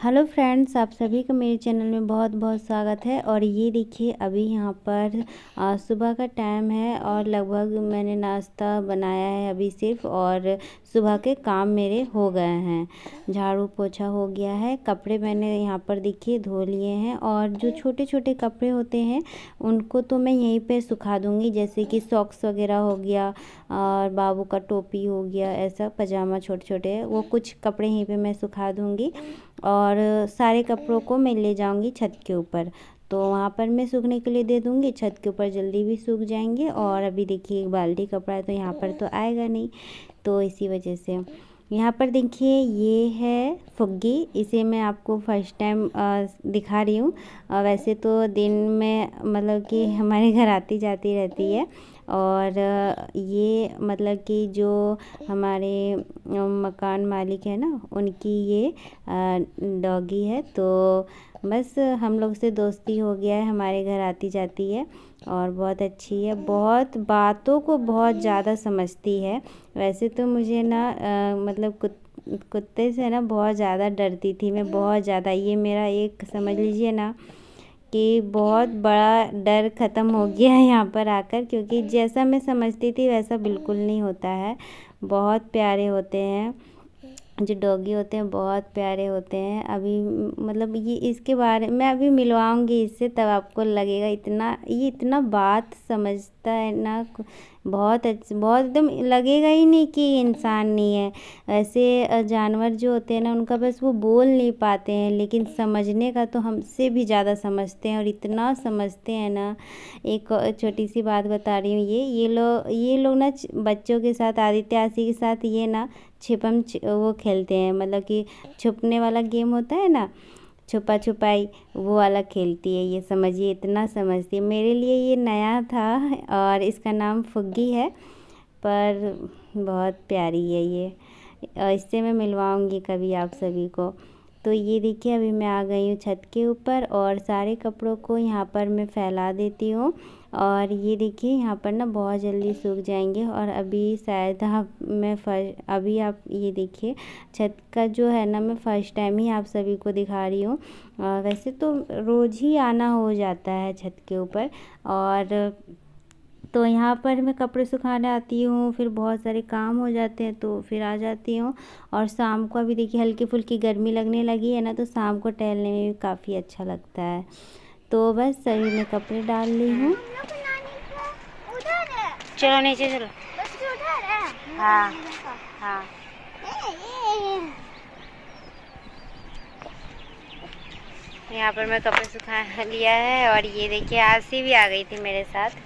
Hello friends, आप सभी का मेरे चैनल में बहुत बहुत स्वागत है। और ये देखिए अभी यहाँ पर सुबह का टाइम है और लगभग मैंने नाश्ता बनाया है अभी सिर्फ, और सुबह के काम मेरे हो गए हैं। झाड़ू पोछा हो गया है, कपड़े मैंने यहाँ पर देखिए धो लिए हैं। और जो छोटे छोटे कपड़े होते हैं उनको तो मैं यहीं पे सुखा दूँगी, जैसे कि सॉक्स वगैरह हो गया और बाबू का टोपी हो गया, ऐसा पजामा छोटे छोटे वो कुछ कपड़े यहीं पे मैं सुखा दूँगी। और सारे कपड़ों को मैं ले जाऊंगी छत के ऊपर, तो वहाँ पर मैं सूखने के लिए दे दूँगी। छत के ऊपर जल्दी भी सूख जाएंगे। और अभी देखिए एक बाल्टी कपड़ा है तो यहाँ पर तो आएगा नहीं, तो इसी वजह से यहाँ पर देखिए ये है फुग्गी। इसे मैं आपको फर्स्ट टाइम दिखा रही हूँ। वैसे तो दिन में मतलब कि हमारे घर आती जाती रहती है। और ये मतलब कि जो हमारे मकान मालिक है ना, उनकी ये डॉगी है। तो बस हम लोग से दोस्ती हो गया है, हमारे घर आती जाती है और बहुत अच्छी है। बहुत बातों को बहुत ज़्यादा समझती है। वैसे तो मुझे ना मतलब कुत्ते से ना बहुत ज़्यादा डरती थी मैं, बहुत ज़्यादा। ये मेरा एक समझ लीजिए ना कि बहुत बड़ा डर ख़त्म हो गया है यहाँ पर आकर, क्योंकि जैसा मैं समझती थी वैसा बिल्कुल नहीं होता है। बहुत प्यारे होते हैं जो डॉगी होते हैं, बहुत प्यारे होते हैं। अभी मतलब ये इसके बारे में अभी मिलवाऊंगी इससे, तब आपको लगेगा ये इतना बात समझता है ना, बहुत बहुत एकदम लगेगा ही नहीं कि इंसान नहीं है। ऐसे जानवर जो होते हैं ना, उनका बस वो बोल नहीं पाते हैं, लेकिन समझने का तो हमसे भी ज़्यादा समझते हैं, और इतना समझते हैं ना। एक छोटी सी बात बता रही हूँ, ये लोग ना बच्चों के साथ, आदित्य आशी के साथ ये ना वो खेलते हैं, मतलब कि छुपने वाला गेम होता है ना, छुपा छुपाई, वो वाला खेलती है ये। समझिए इतना समझती है। मेरे लिए ये नया था और इसका नाम फुग्गी है, पर बहुत प्यारी है ये। इससे मैं मिलवाऊंगी कभी आप सभी को। तो ये देखिए अभी मैं आ गई हूँ छत के ऊपर और सारे कपड़ों को यहाँ पर मैं फैला देती हूँ। और ये देखिए यहाँ पर ना बहुत जल्दी सूख जाएंगे। और अभी शायद अभी आप ये देखिए छत का जो है ना, मैं फ़र्स्ट टाइम ही आप सभी को दिखा रही हूँ। वैसे तो रोज़ ही आना हो जाता है छत के ऊपर। और तो यहाँ पर मैं कपड़े सुखाने आती हूँ, फिर बहुत सारे काम हो जाते हैं तो फिर आ जाती हूँ। और शाम को अभी देखिए हल्की फुल्की गर्मी लगने लगी है ना, तो शाम को टहलने में भी काफ़ी अच्छा लगता है। तो बस सभी में कपड़े डाल ली हूँ। चलो नीचे चलो। हाँ हाँ, यहाँ पर मैं कपड़े सुखा लिया है। और ये देखिए आरसी भी आ गई थी मेरे साथ।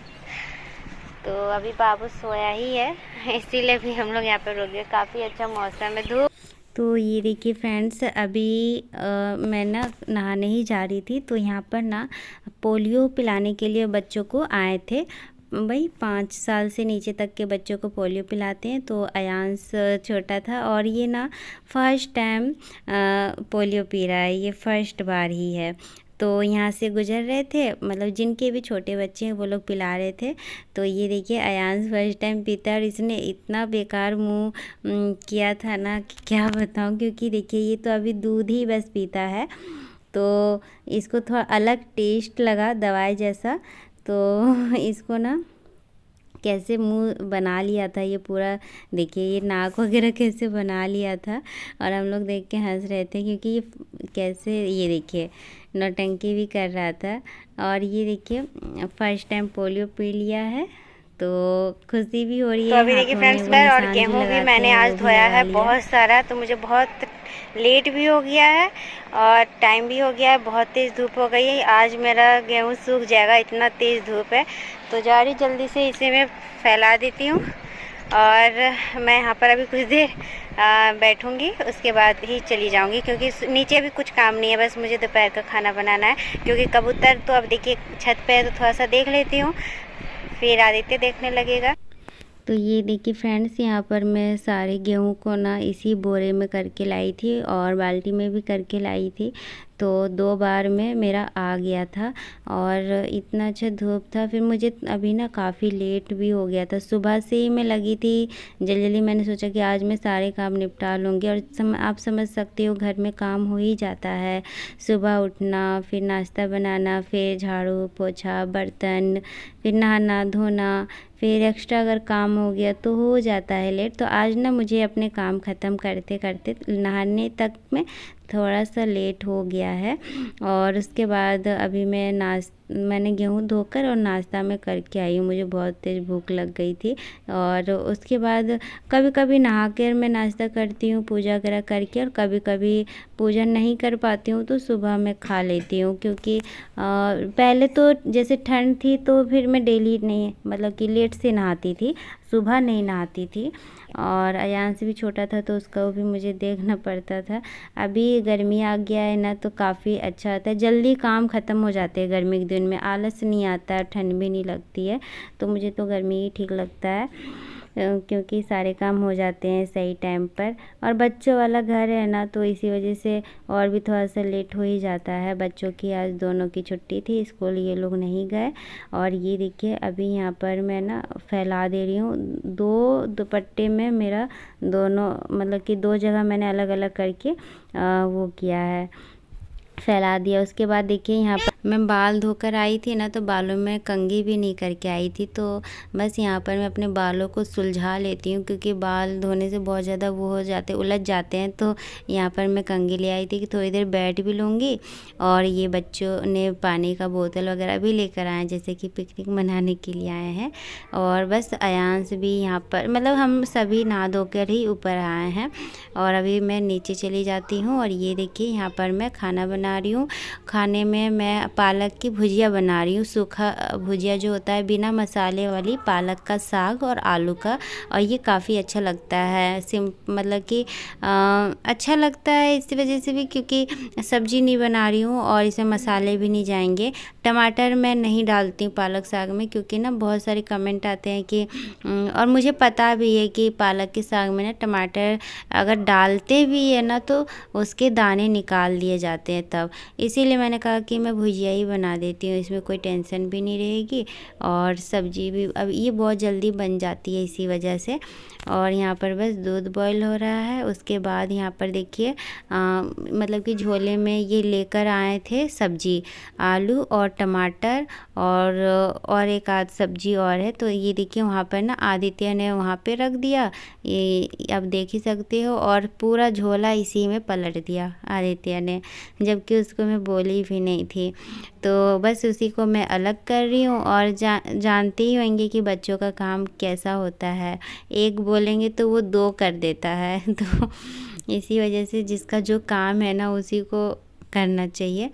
तो अभी बाबू सोया ही है, इसीलिए भी हम लोग यहाँ पर रुक गए। काफ़ी अच्छा मौसम है, धूप। तो ये देखिए फ्रेंड्स, अभी मैं ना नहाने ही जा रही थी, तो यहाँ पर ना पोलियो पिलाने के लिए बच्चों को आए थे। भाई 5 साल से नीचे तक के बच्चों को पोलियो पिलाते हैं। तो अयांश छोटा था और ये ना फर्स्ट टाइम पोलियो पी रहा है, ये फर्स्ट बार ही है। तो यहाँ से गुजर रहे थे, मतलब जिनके भी छोटे बच्चे हैं वो लोग पिला रहे थे। तो ये देखिए अयांश फर्स्ट टाइम पीता है और इसने इतना बेकार मुंह किया था ना कि क्या बताऊँ। क्योंकि देखिए ये तो अभी दूध ही बस पीता है, तो इसको थोड़ा अलग टेस्ट लगा दवाई जैसा। तो इसको ना कैसे मुंह बना लिया था ये पूरा, देखिए ये नाक वगैरह कैसे बना लिया था। और हम लोग देख के हंस रहे थे, क्योंकि ये कैसे, ये देखिए नौटंकी भी कर रहा था। और ये देखिए फर्स्ट टाइम पोलियो पी लिया है, तो खुशी भी हो रही है। तो अभी देखिए फ्रेंड्स, मैं और गेहूँ भी मैंने आज धोया है बहुत सारा, तो मुझे बहुत लेट भी हो गया है और टाइम भी हो गया है। बहुत तेज़ धूप हो गई है, आज मेरा गेहूँ सूख जाएगा, इतना तेज़ धूप है। तो जा रही जल्दी से इसे मैं फैला देती हूँ। और मैं यहाँ पर अभी कुछ देर बैठूँगी, उसके बाद ही चली जाऊँगी, क्योंकि नीचे भी कुछ काम नहीं है, बस मुझे दोपहर का खाना बनाना है। क्योंकि कबूतर तो अब देखिए छत पे है, तो थोड़ा सा देख लेती हूँ, फिर आदित्य देखने लगेगा। तो ये देखिए फ्रेंड्स, यहाँ पर मैं सारे गेहूं को ना इसी बोरे में करके लाई थी और बाल्टी में भी करके लाई थी। तो 2 बार में मेरा आ गया था और इतना अच्छा धूप था। फिर मुझे अभी ना काफ़ी लेट भी हो गया था। सुबह से ही मैं लगी थी जल्दी जल्दी, मैंने सोचा कि आज मैं सारे काम निपटा लूँगी। और आप समझ सकते हो घर में काम हो ही जाता है। सुबह उठना, फिर नाश्ता बनाना, फिर झाड़ू पोछा, बर्तन, फिर नहाना धोना, फिर एक्स्ट्रा अगर काम हो गया तो हो जाता है लेट। तो आज ना मुझे अपने काम ख़त्म करते करते नहाने तक में थोड़ा सा लेट हो गया है। और उसके बाद अभी मैंने गेहूँ धोकर और नाश्ता में करके आई हूँ। मुझे बहुत तेज़ भूख लग गई थी। और उसके बाद कभी कभी नहा कर मैं नाश्ता करती हूँ पूजा वगैरह करके, और कभी कभी पूजा नहीं कर पाती हूँ तो सुबह में खा लेती हूँ। क्योंकि पहले तो जैसे ठंड थी तो फिर मैं डेली नहीं, मतलब कि लेट से नहाती थी, सुबह नहीं नहाती थी। और अयांश भी छोटा था तो उसका भी मुझे देखना पड़ता था। अभी गर्मी आ गया है ना तो काफ़ी अच्छा होता है, जल्दी काम ख़त्म हो जाते हैं गर्मी के दिन में, आलस नहीं आता है, ठंड भी नहीं लगती है। तो मुझे तो गर्मी ही ठीक लगता है क्योंकि सारे काम हो जाते हैं सही टाइम पर। और बच्चों वाला घर है ना तो इसी वजह से और भी थोड़ा सा लेट हो ही जाता है। बच्चों की आज दोनों की छुट्टी थी, स्कूल ये लोग नहीं गए। और ये देखिए अभी यहाँ पर मैं ना फैला दे रही हूँ। 2 दुपट्टे में मेरा दोनों, मतलब कि 2 जगह मैंने अलग अलग करके वो किया है, फैला दिया। उसके बाद देखिए यहाँ पर मैं बाल धोकर आई थी ना तो बालों में कंघी भी नहीं करके आई थी। तो बस यहाँ पर मैं अपने बालों को सुलझा लेती हूँ क्योंकि बाल धोने से बहुत ज़्यादा वो हो जाते, उलझ जाते हैं। तो यहाँ पर मैं कंघी ले आई थी कि थोड़ी देर बैठ भी लूँगी। और ये बच्चों ने पानी का बोतल वगैरह भी लेकर आए, जैसे कि पिकनिक मनाने के लिए आए हैं। और बस अयांश भी यहाँ पर, मतलब हम सभी नहा धोकर ही ऊपर आए हैं। और अभी मैं नीचे चली जाती हूँ। और ये देखिए यहाँ पर मैं खाना बना रही हूँ। खाने में मैं पालक की भुजिया बना रही हूँ, सूखा भुजिया जो होता है बिना मसाले वाली, पालक का साग और आलू का। और ये काफ़ी अच्छा लगता है, मतलब कि अच्छा लगता है इसी वजह से भी क्योंकि सब्जी नहीं बना रही हूँ और इसमें मसाले भी नहीं जाएंगे। टमाटर मैं नहीं डालती हूँ पालक साग में क्योंकि ना बहुत सारे कमेंट आते हैं कि और मुझे पता भी है कि पालक के साग में ना टमाटर अगर डालते भी है ना तो उसके दाने निकाल दिए जाते हैं तब। इसीलिए मैंने कहा कि मैं भुजिया ही बना देती हूँ, इसमें कोई टेंशन भी नहीं रहेगी और सब्जी भी अब ये बहुत जल्दी बन जाती है इसी वजह से। और यहाँ पर बस दूध बॉईल हो रहा है। उसके बाद यहाँ पर देखिए मतलब कि झोले में ये लेकर आए थे सब्जी, आलू और टमाटर और एक आध सब्जी और है। तो ये देखिए वहाँ पर ना आदित्य ने वहाँ पे रख दिया, ये अब देख ही सकते हो। और पूरा झोला इसी में पलट दिया आदित्य ने, जबकि उसको मैं बोली भी नहीं थी। तो बस उसी को मैं अलग कर रही हूँ। और जानते ही होंगे कि बच्चों का काम कैसा होता है, एक बोलेंगे तो वो 2 कर देता है। तो इसी वजह से जिसका जो काम है ना उसी को करना चाहिए।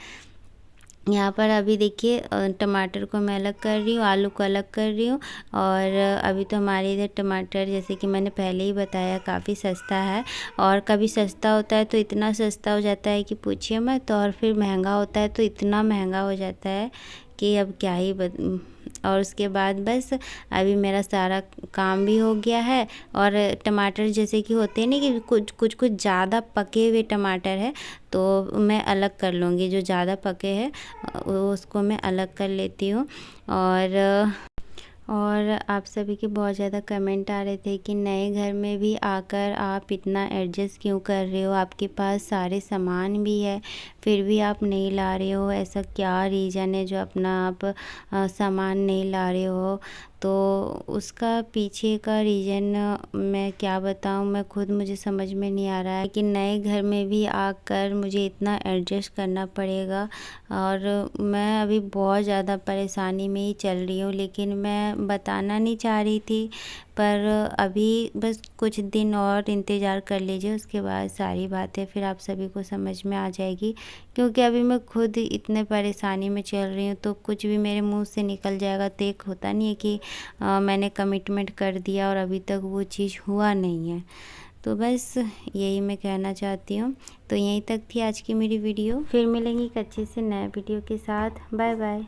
यहाँ पर अभी देखिए टमाटर को मैं अलग कर रही हूँ, आलू को अलग कर रही हूँ। और अभी तो हमारे इधर टमाटर, जैसे कि मैंने पहले ही बताया, काफ़ी सस्ता है। और कभी सस्ता होता है तो इतना सस्ता हो जाता है कि पूछिए मत, और फिर महंगा होता है तो इतना महंगा हो जाता है कि अब क्या ही और उसके बाद बस अभी मेरा सारा काम भी हो गया है। और टमाटर जैसे कि होते हैं ना कि कुछ ज़्यादा पके हुए टमाटर है तो मैं अलग कर लूँगी, जो ज़्यादा पके हैं उसको मैं अलग कर लेती हूँ। और आप सभी के बहुत ज़्यादा कमेंट आ रहे थे कि नए घर में भी आकर आप इतना एडजस्ट क्यों कर रहे हो, आपके पास सारे सामान भी है फिर भी आप नहीं ला रहे हो, ऐसा क्या रीज़न है जो अपना आप सामान नहीं ला रहे हो। तो उसका पीछे का रीज़न मैं क्या बताऊं, मैं खुद मुझे समझ में नहीं आ रहा है कि नए घर में भी आकर मुझे इतना एडजस्ट करना पड़ेगा। और मैं अभी बहुत ज़्यादा परेशानी में ही चल रही हूँ, लेकिन मैं बताना नहीं चाह रही थी। पर अभी बस कुछ दिन और इंतज़ार कर लीजिए, उसके बाद सारी बातें फिर आप सभी को समझ में आ जाएगी। क्योंकि अभी मैं खुद इतने परेशानी में चल रही हूँ तो कुछ भी मेरे मुंह से निकल जाएगा तो एक होता नहीं है कि मैंने कमिटमेंट कर दिया और अभी तक वो चीज़ हुआ नहीं है। तो बस यही मैं कहना चाहती हूँ। तो यहीं तक थी आज की मेरी वीडियो, फिर मिलेंगी एक अच्छे से नए वीडियो के साथ। Bye bye.